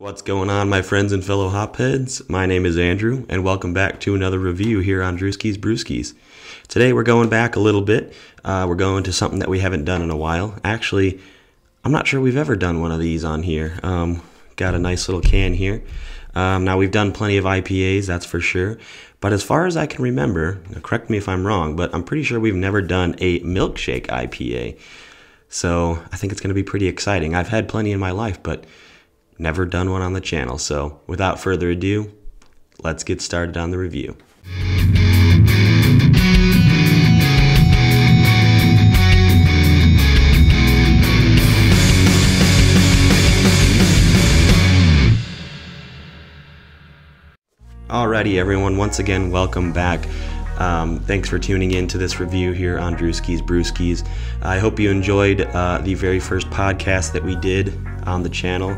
What's going on, my friends and fellow hopheads? My name is Andrew, and welcome back to another review here on Drewski's Brewskis. Today we're going back a little bit. We're going to something that we haven't done in a while. Actually, I'm not sure we've ever done one of these on here. Got a nice little can here. Now, we've done plenty of IPAs, that's for sure. But as far as I can remember, now correct me if I'm wrong, but I'm pretty sure we've never done a Milkshake IPA. So I think it's going to be pretty exciting. I've had plenty in my life, but never done one on the channel. So without further ado, let's get started on the review. Alrighty everyone, once again, welcome back. Thanks for tuning in to this review here on Drewski's Brewskis. I hope you enjoyed the very first podcast that we did on the channel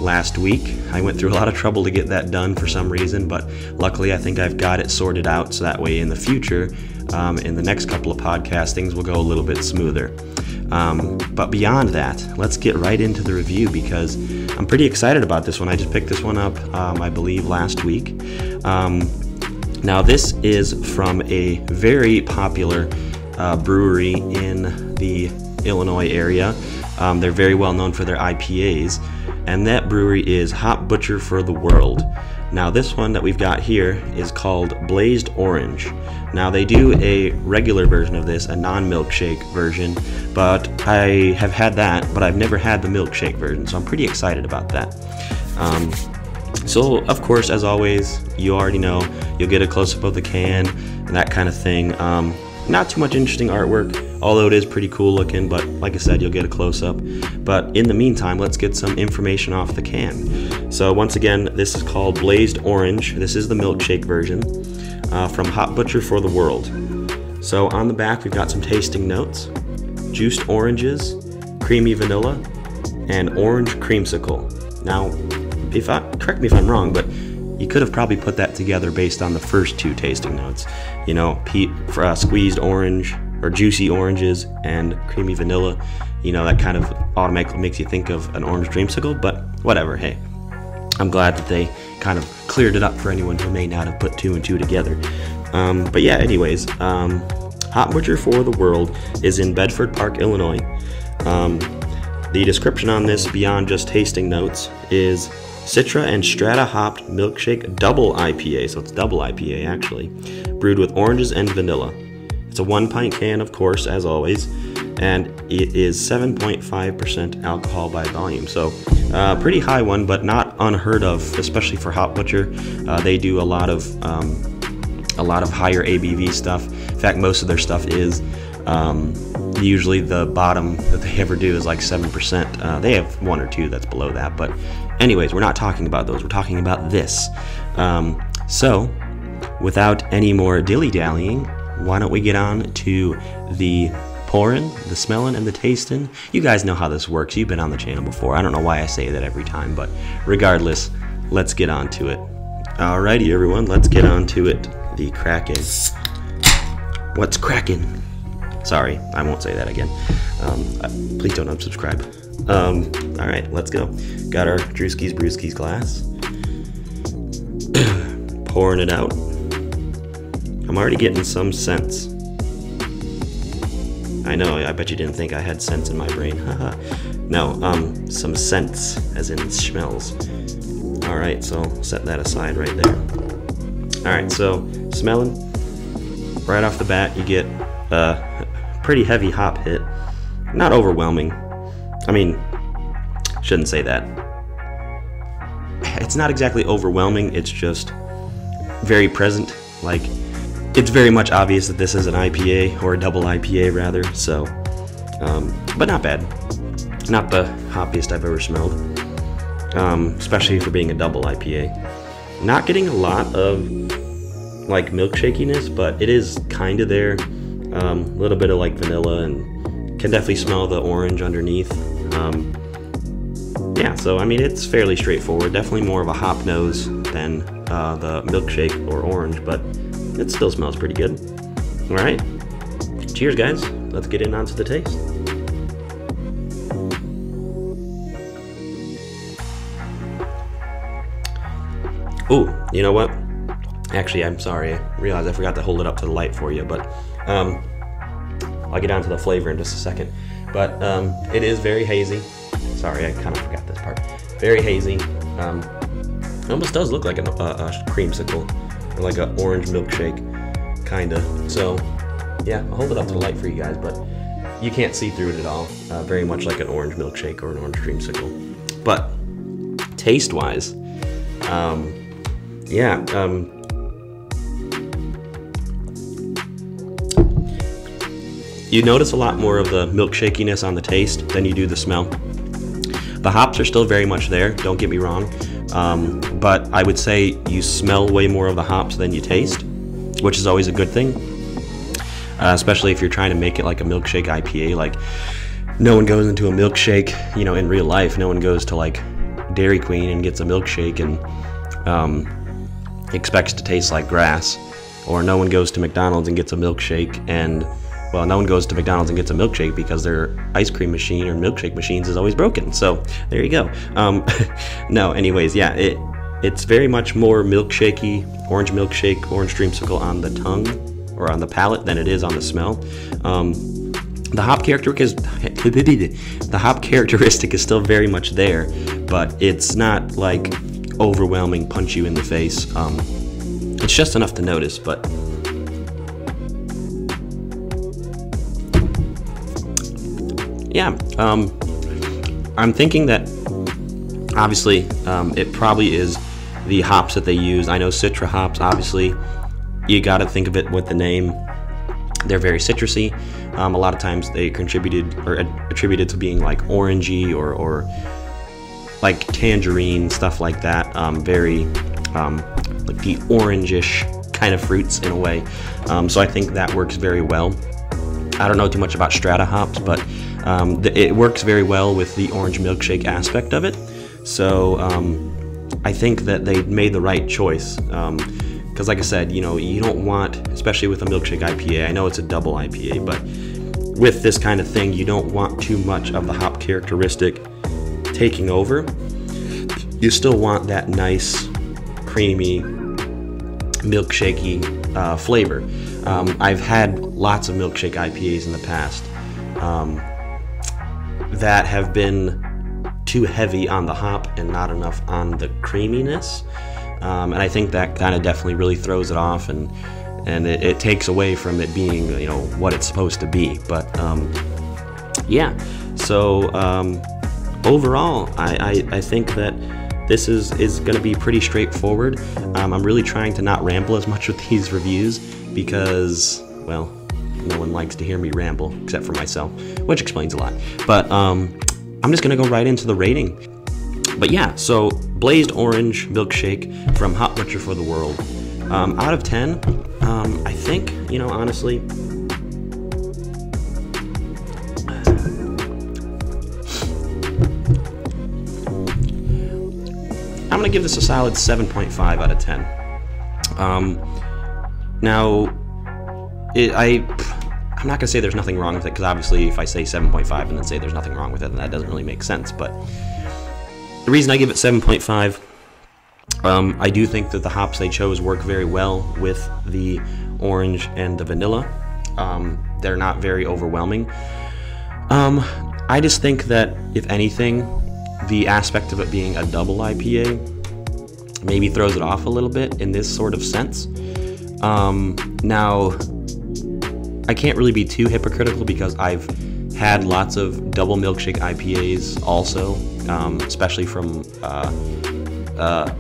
last week. I went through a lot of trouble to get that done for some reason, but luckily I think I've got it sorted out so that way in the future, in the next couple of podcasts, things will go a little bit smoother. But beyond that, let's get right into the review because I'm pretty excited about this one. I just picked this one up, I believe, last week. Now this is from a very popular brewery in the Illinois area. They're very well known for their IPAs, and that brewery is Hop Butcher for the World. Now this one that we've got here is called Blazed Orange. Now they do a regular version of this, a non-milkshake version, but I have had that, but I've never had the milkshake version, so I'm pretty excited about that. So, of course, as always, you already know, you'll get a close-up of the can and that kind of thing. Not too much interesting artwork, although it is pretty cool looking, but like I said, you'll get a close-up. But in the meantime, let's get some information off the can. So once again, this is called Blazed Orange. This is the milkshake version from Hop Butcher for the World. So on the back, we've got some tasting notes: juiced oranges, creamy vanilla, and orange creamsicle. Now, correct me if I'm wrong, but you could have probably put that together based on the first two tasting notes. You know, squeezed orange or juicy oranges and creamy vanilla. You know, that kind of automatically makes you think of an orange dreamsicle, but whatever, hey. I'm glad that they kind of cleared it up for anyone who may not have put two and two together. But yeah, anyways, Hop Butcher for the World is in Bedford Park, Illinois. The description on this, beyond just tasting notes, is Citra and Strata Hopped Milkshake Double IPA, so it's double IPA actually, brewed with oranges and vanilla. It's a 1-pint can, of course, as always, and it is 7.5% alcohol by volume, so pretty high one, but not unheard of, especially for Hop Butcher. They do a lot of higher ABV stuff. In fact, most of their stuff is. Usually the bottom that they ever do is like 7%. They have one or two that's below that, but anyways, we're not talking about those. We're talking about this. So without any more dilly-dallying, why don't we get on to the pouring, the smelling, and the tasting. You guys know how this works. You've been on the channel before. I don't know why I say that every time, but regardless, let's get on to it. Alrighty, everyone, let's get on to it. The cracking. What's cracking? Sorry, I won't say that again. Please don't unsubscribe. Alright, let's go. Got our Drewski's Brewskis glass. Pouring it out. I'm already getting some scents. I know, I bet you didn't think I had scents in my brain. Haha. No, some scents, as in smells. Alright, so set that aside right there. Alright, so smelling. Right off the bat, you get pretty heavy hop hit. Not overwhelming. I mean, shouldn't say that. It's not exactly overwhelming, it's just very present. Like, it's very much obvious that this is an IPA, or a double IPA rather, so, but not bad. Not the hoppiest I've ever smelled, especially for being a double IPA. Not getting a lot of, like, milkshakiness, but it is kind of there. A little bit of like vanilla, and can definitely smell the orange underneath. Yeah, so I mean, it's fairly straightforward. Definitely more of a hop nose than the milkshake or orange, but it still smells pretty good. All right, cheers, guys. Let's get in onto the taste. Oh, you know what? Actually, I'm sorry. I realized I forgot to hold it up to the light for you, but I'll get down to the flavor in just a second. But it is very hazy. Sorry, I kind of forgot this part. Very hazy. It almost does look like a creamsicle, or like an orange milkshake, kinda. So, yeah, I'll hold it up to the light for you guys, but you can't see through it at all. Very much like an orange milkshake or an orange creamsicle. But taste-wise, yeah. You notice a lot more of the milkshakiness on the taste than you do the smell. The hops are still very much there, don't get me wrong, but I would say you smell way more of the hops than you taste, which is always a good thing, especially if you're trying to make it like a milkshake IPA. Like, no one goes into a milkshake, you know, in real life, no one goes to like Dairy Queen and gets a milkshake and expects to taste like grass, or no one goes to McDonald's and gets a milkshake and, well, no one goes to McDonald's and gets a milkshake because their ice cream machine or milkshake machines is always broken. So there you go. No, anyways, yeah, it's very much more milkshakey, orange milkshake, orange dreamsicle on the tongue or on the palate than it is on the smell. The hop characteristic is still very much there, but it's not like overwhelming, punch you in the face. It's just enough to notice, but yeah, I'm thinking that obviously it probably is the hops that they use. I know Citra hops, obviously, you got to think of it with the name. They're very citrusy. A lot of times they contributed or attributed to being like orangey or like tangerine, stuff like that. Very like the orangish kind of fruits in a way. So I think that works very well. I don't know too much about Strata hops, but it works very well with the orange milkshake aspect of it. So I think that they made the right choice. Because like I said, you know, you don't want, especially with a milkshake IPA, I know it's a double IPA, but with this kind of thing, you don't want too much of the hop characteristic taking over. You still want that nice, creamy, milkshakey flavor. I've had lots of milkshake IPAs in the past that have been too heavy on the hop and not enough on the creaminess. And I think that kind of definitely really throws it off, and it takes away from it being, you know, what it's supposed to be. But yeah, so overall, I think that this is going to be pretty straightforward. I'm really trying to not ramble as much with these reviews because, well, no one likes to hear me ramble except for myself, which explains a lot. But I'm just going to go right into the rating. But yeah, so Blazed Orange Milkshake from Hop Butcher for the World. Out of 10, I think, you know, honestly, I'm going to give this a solid 7.5 out of 10. Now, I'm not going to say there's nothing wrong with it, because obviously if I say 7.5 and then say there's nothing wrong with it, then that doesn't really make sense. But the reason I give it 7.5, I do think that the hops they chose work very well with the orange and the vanilla. They're not very overwhelming. I just think that, if anything, the aspect of it being a double IPA maybe throws it off a little bit in this sort of sense. Now, I can't really be too hypocritical because I've had lots of double milkshake IPAs also, especially from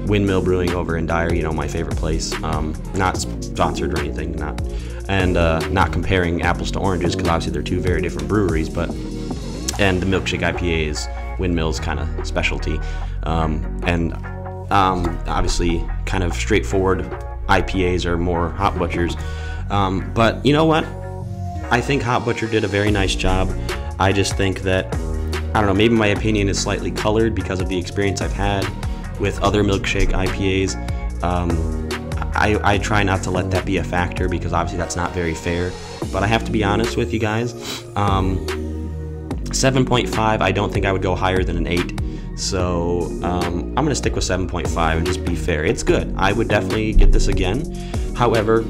Windmill Brewing over in Dyer, you know, my favorite place. Not sponsored or anything, not comparing apples to oranges, because obviously they're two very different breweries, and the milkshake IPA is Windmill's kind of specialty, and obviously kind of straightforward IPAs are more Hop Butchers. But you know what? I think Hop Butcher did a very nice job. I just think that, I don't know, maybe my opinion is slightly colored because of the experience I've had with other milkshake IPAs. I try not to let that be a factor because obviously that's not very fair. But I have to be honest with you guys. 7.5, I don't think I would go higher than an 8. So I'm going to stick with 7.5 and just be fair. It's good. I would definitely get this again. However,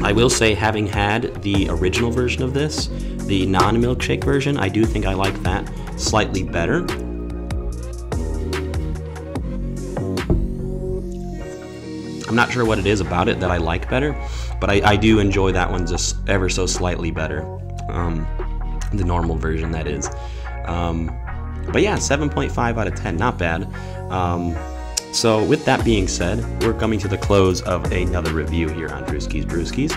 I will say, having had the original version of this, the non-milkshake version, I do think I like that slightly better. I'm not sure what it is about it that I like better, but I do enjoy that one just ever so slightly better. The normal version, that is. But yeah, 7.5 out of 10, not bad. So with that being said, we're coming to the close of another review here on Drewski's Brewskis.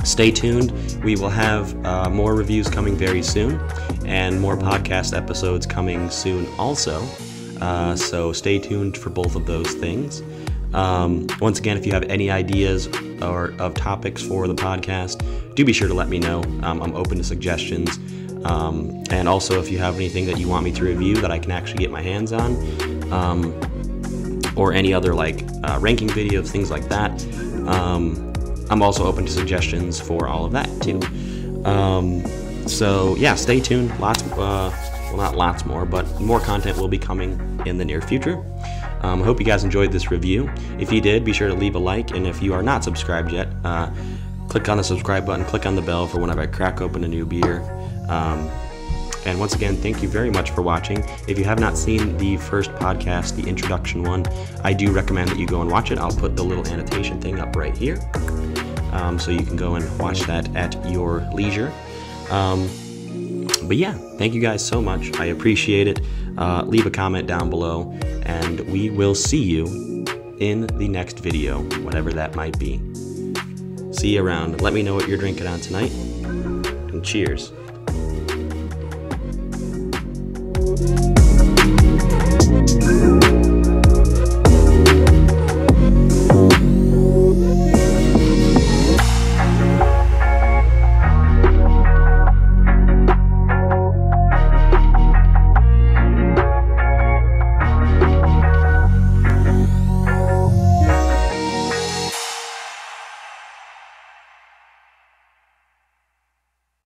Stay tuned. We will have more reviews coming very soon, and more podcast episodes coming soon also. So stay tuned for both of those things. Once again, if you have any ideas or of topics for the podcast, do be sure to let me know. I'm open to suggestions. And also, if you have anything that you want me to review that I can actually get my hands on, or any other like ranking videos, things like that, I'm also open to suggestions for all of that too. So yeah, stay tuned. Well, not lots more, but more content will be coming in the near future. I hope you guys enjoyed this review. If you did, be sure to leave a like, and if you are not subscribed yet, click on the subscribe button, click on the bell for whenever I crack open a new beer. And once again, thank you very much for watching. If you have not seen the first podcast, the introduction one, I do recommend that you go and watch it. I'll put the little annotation thing up right here, so you can go and watch that at your leisure. But yeah, thank you guys so much. I appreciate it. Leave a comment down below, and we will see you in the next video, whatever that might be. See you around. Let me know what you're drinking on tonight, and cheers.